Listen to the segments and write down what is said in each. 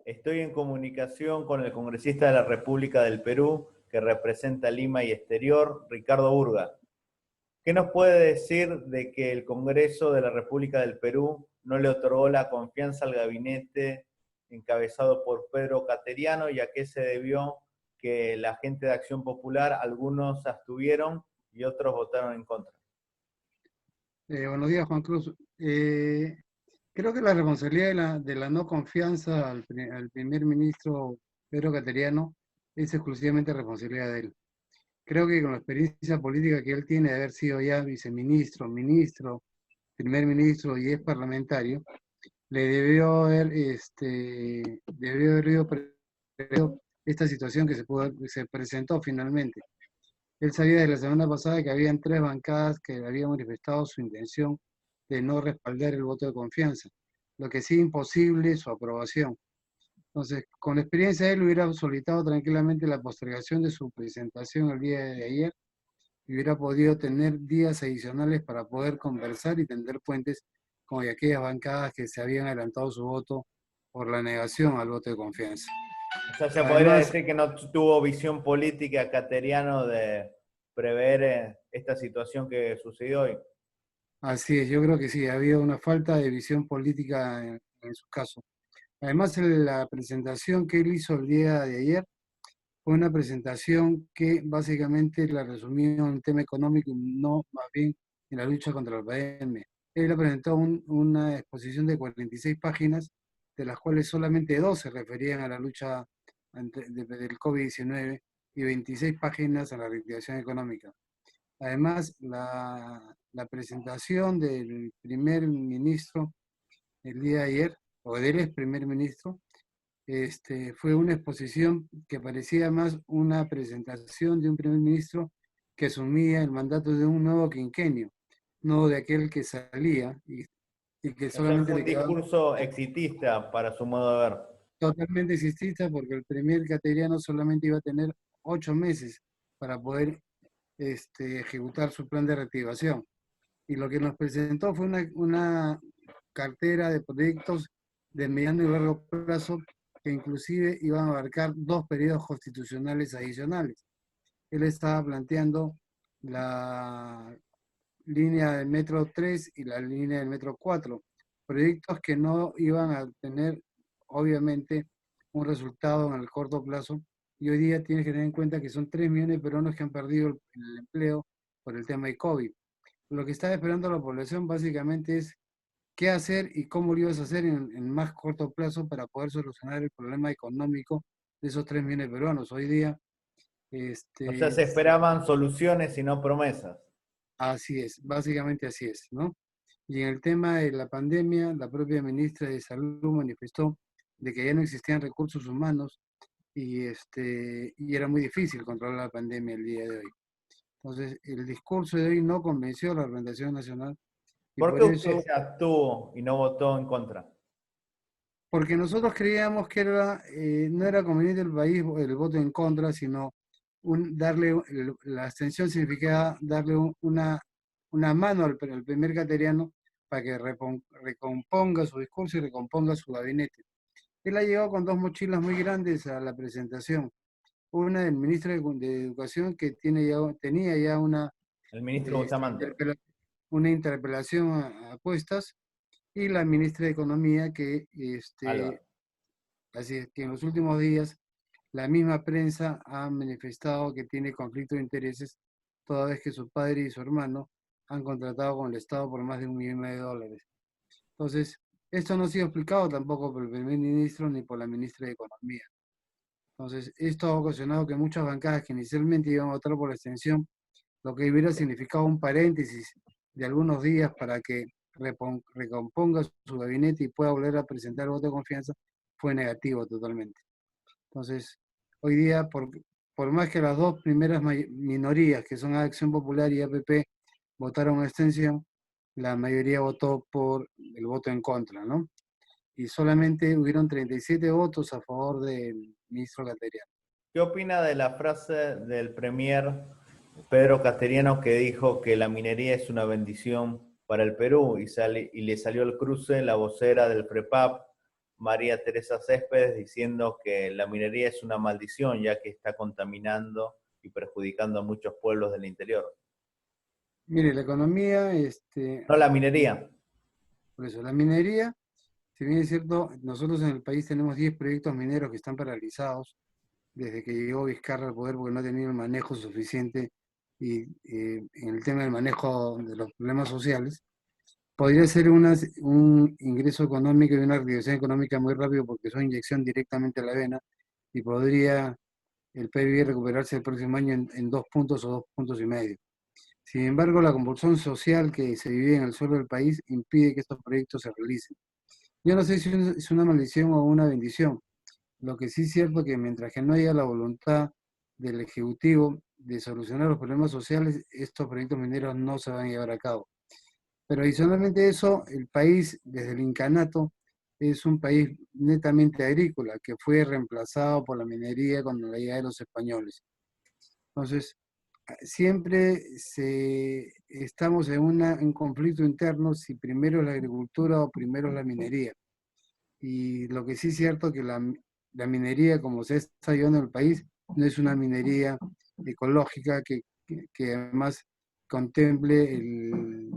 Estoy en comunicación con el congresista de la República del Perú, que representa Lima y Exterior, Ricardo Burga. ¿Qué nos puede decir de que el Congreso de la República del Perú no le otorgó la confianza al gabinete encabezado por Pedro Cateriano, y a qué se debió que la gente de Acción Popular, algunos se abstuvieron y otros votaron en contra? Buenos días, Juan Cruz. Creo que la responsabilidad de la no confianza al primer ministro Pedro Cateriano es exclusivamente responsabilidad de él. Creo que con la experiencia política que él tiene de haber sido ya viceministro, ministro, primer ministro y es parlamentario, le debió haber ido previendo esta situación que se presentó finalmente. Él sabía desde la semana pasada que habían 3 bancadas que habían manifestado su intención de no respaldar el voto de confianza, lo que sí imposible su aprobación. Entonces, con la experiencia de él hubiera solicitado tranquilamente la postergación de su presentación el día de ayer y hubiera podido tener días adicionales para poder conversar y tender puentes con aquellas bancadas que se habían adelantado su voto por la negación al voto de confianza. O sea, se podría Además, decir que no tuvo visión política Cateriano de prever esta situación que sucedió hoy. así es, yo creo que sí, ha habido una falta de visión política en su caso. Además, la presentación que él hizo el día de ayer fue una presentación que básicamente la resumió en un tema económico y no más bien en la lucha contra la pandemia. Él presentó una exposición de 46 páginas, de las cuales solamente 2 se referían a la lucha del COVID-19 y 26 páginas a la reactivación económica. Además, la presentación del primer ministro el día de ayer, o del ex primer ministro, fue una exposición que parecía más una presentación de un primer ministro que asumía el mandato de un nuevo quinquenio, no de aquel que salía y que O sea, solamente fue un le quedaba discurso exitista para su modo de ver. totalmente existista porque el primer cateriano solamente iba a tener 8 meses para poder ejecutar su plan de reactivación. Y lo que nos presentó fue una cartera de proyectos de mediano y largo plazo que inclusive iban a abarcar 2 periodos constitucionales adicionales. Él estaba planteando la línea del Metro 3 y la línea del Metro 4, proyectos que no iban a tener, obviamente, un resultado en el corto plazo. Y hoy día tienes que tener en cuenta que son 3 millones de peruanos que han perdido el empleo por el tema de COVID. Lo que está esperando la población básicamente es qué hacer y cómo lo ibas a hacer en más corto plazo para poder solucionar el problema económico de esos 3 millones de peruanos. Hoy día, O sea, se esperaban soluciones y no promesas. así es, básicamente así es, ¿no? Y en el tema de la pandemia, la propia ministra de Salud manifestó de que ya no existían recursos humanos y era muy difícil controlar la pandemia el día de hoy. Entonces, el discurso de hoy no convenció a la Representación Nacional y ¿Por qué por usted eso, se abstuvo y no votó en contra? porque nosotros creíamos que no era conveniente el país el voto en contra, sino la abstención significaba darle una mano al primer cateriano para que recomponga su discurso y recomponga su gabinete. Él ha llegado con 2 mochilas muy grandes a la presentación. Una del ministro de Educación que tenía ya El ministro este, Bustamante. interpela- una interpelación a cuestas y la ministra de Economía que Alba. así es que en los últimos días la misma prensa ha manifestado que tiene conflicto de intereses toda vez que su padre y su hermano han contratado con el Estado por más de $1,500,000. Entonces, esto no ha sido explicado tampoco por el primer ministro ni por la ministra de Economía. Entonces, esto ha ocasionado que muchas bancadas que inicialmente iban a votar por la extensión, lo que hubiera significado un paréntesis de algunos días para que recomponga su gabinete y pueda volver a presentar el voto de confianza, fue negativo totalmente. Entonces, hoy día, por más que las 2 primeras minorías, que son Acción Popular y APP, votaron a extensión, la mayoría votó por el voto en contra, ¿no? Y solamente hubieron 37 votos a favor del ministro Cateriano. ¿Qué opina de la frase del premier Pedro Cateriano, que dijo que la minería es una bendición para el Perú, y le salió al cruce la vocera del FREPAP, María Teresa Céspedes diciendo que la minería es una maldición ya que está contaminando y perjudicando a muchos pueblos del interior. Mire, la economía, No la minería. por eso, la minería, si bien es cierto, nosotros en el país tenemos 10 proyectos mineros que están paralizados desde que llegó Vizcarra al poder porque no tenía el manejo suficiente y en el tema del manejo de los problemas sociales. Podría ser un ingreso económico y una reactivación económica muy rápido porque es una inyección directamente a la vena y podría el PIB recuperarse el próximo año en 2 puntos o 2,5 puntos. Sin embargo, la convulsión social que se vive en el suelo del país impide que estos proyectos se realicen. Yo no sé si es una maldición o una bendición. Lo que sí es cierto es que mientras que no haya la voluntad del Ejecutivo de solucionar los problemas sociales, estos proyectos mineros no se van a llevar a cabo. Pero adicionalmente a eso, el país, desde el incanato, es un país netamente agrícola, que fue reemplazado por la minería con la llegada de los españoles. Entonces, siempre estamos en un conflicto interno si primero es la agricultura o primero es la minería. Y lo que sí es cierto es que la minería, como se está llevando en el país, no es una minería ecológica que además contemple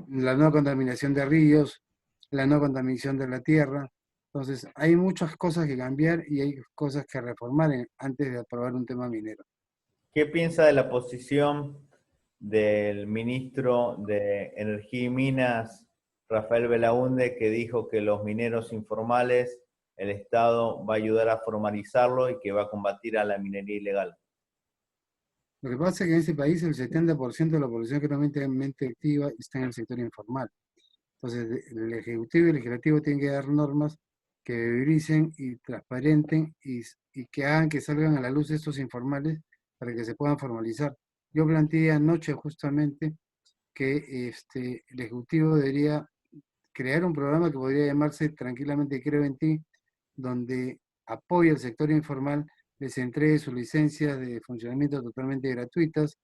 la no contaminación de ríos, la no contaminación de la tierra. Entonces, hay muchas cosas que cambiar y hay cosas que reformar antes de aprobar un tema minero. ¿Qué piensa de la posición del ministro de Energía y Minas, Rafael Belaúnde, que dijo que los mineros informales, el Estado va a ayudar a formalizarlo y que va a combatir a la minería ilegal? Lo que pasa es que en ese país el 70% de la población económicamente activa está en el sector informal. Entonces, el Ejecutivo y el Legislativo tienen que dar normas que prioricen y transparenten y que hagan que salgan a la luz estos informales para que se puedan formalizar. Yo planteé anoche justamente que el Ejecutivo debería crear un programa que podría llamarse tranquilamente Creo en Ti, donde apoya al sector informal, les entregue sus licencias de funcionamiento totalmente gratuitas,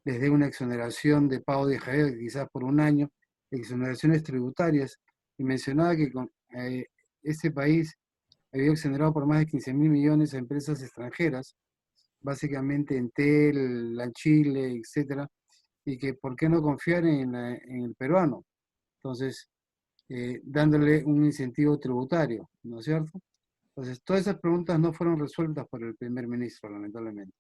les dé una exoneración de pago de IJB, quizás por un año, exoneraciones tributarias, y mencionaba que este país había exonerado por más de 15.000 millones a empresas extranjeras, básicamente Entel, la Chile, etcétera, y que por qué no confiar en el peruano. Entonces, dándole un incentivo tributario, ¿no es cierto? Entonces, todas esas preguntas no fueron resueltas por el primer ministro, lamentablemente.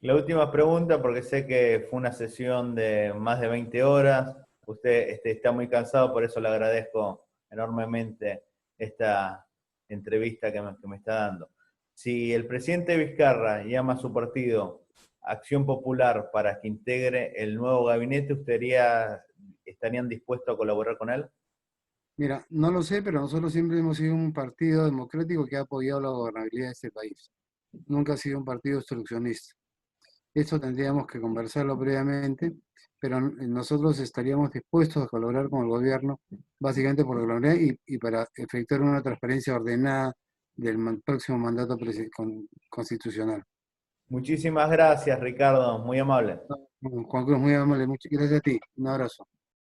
La última pregunta, porque sé que fue una sesión de más de 20 horas. Usted está muy cansado, por eso le agradezco enormemente esta entrevista que me está dando. Si el presidente Vizcarra llama a su partido Acción Popular para que integre el nuevo gabinete, ¿estarían dispuestos a colaborar con él? Mira, no lo sé, pero nosotros siempre hemos sido un partido democrático que ha apoyado la gobernabilidad de este país. Nunca ha sido un partido obstruccionista. Esto tendríamos que conversarlo previamente, pero nosotros estaríamos dispuestos a colaborar con el gobierno, básicamente por la gobernabilidad y para efectuar una transparencia ordenada del próximo mandato constitucional. Muchísimas gracias, Ricardo, muy amable. Juan Cruz, muy amable, muchas gracias a ti. Un abrazo.